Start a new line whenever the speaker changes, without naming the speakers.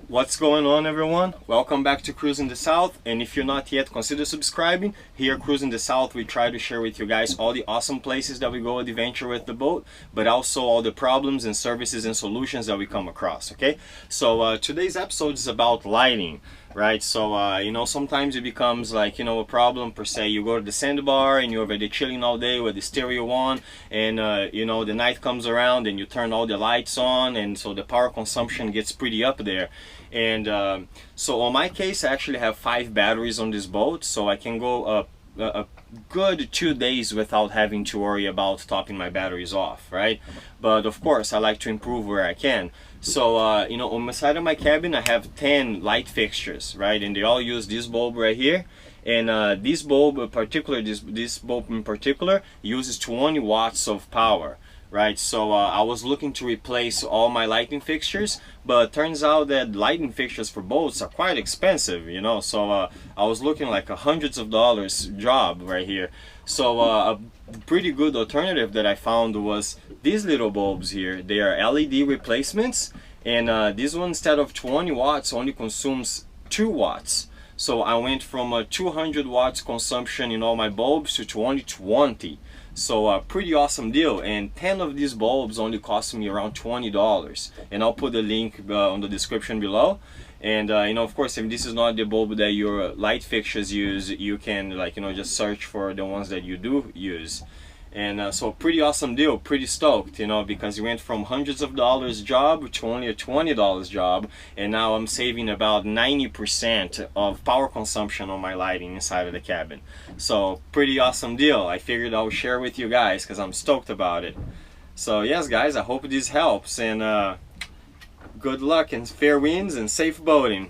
What's going on, everyone? Welcome back to Cruising the South, and if you're not yet, consider subscribing. Here at Cruising the South, we try to share with you guys all the awesome places that we go adventure with the boat, but also all the problems and services and solutions that we come across, okay? So today's episode is about lighting, right? So you know, sometimes it becomes like, you know, a problem per se. You go to the sandbar and you're already chilling all day with the stereo on, and you know, the night comes around and you turn all the lights on, and so the power consumption gets pretty up there. And so on my case, I actually have 5 batteries on this boat, so I can go a good 2 days without having to worry about topping my batteries off, right? But of course, I like to improve where I can. So you know, on the side of my cabin, I have 10 light fixtures, right? And they all use this bulb right here. And this bulb in particular, this bulb in particular, uses 20 watts of power. Right, so I was looking to replace all my lighting fixtures, but turns out that lighting fixtures for boats are quite expensive, you know. So I was looking like hundreds of dollars job right here. So a pretty good alternative that I found was these little bulbs here. They are LED replacements, and this one, instead of 20 watts, only consumes 2 watts. So I went from a 200 watts consumption in all my bulbs to 20. So a pretty awesome deal, and 10 of these bulbs only cost me around $20, and I'll put the link on the description below. And you know, of course, if this is not the bulb that your light fixtures use, you can, like, you know, just search for the ones that you do use. And so pretty awesome deal, pretty stoked, you know, because you went from hundreds of dollars job to only a $20 job, and now I'm saving about 90% of power consumption on my lighting inside of the cabin. So pretty awesome deal. I figured I'll share with you guys because I'm stoked about it. So yes, guys, I hope this helps, and good luck and fair winds and safe boating.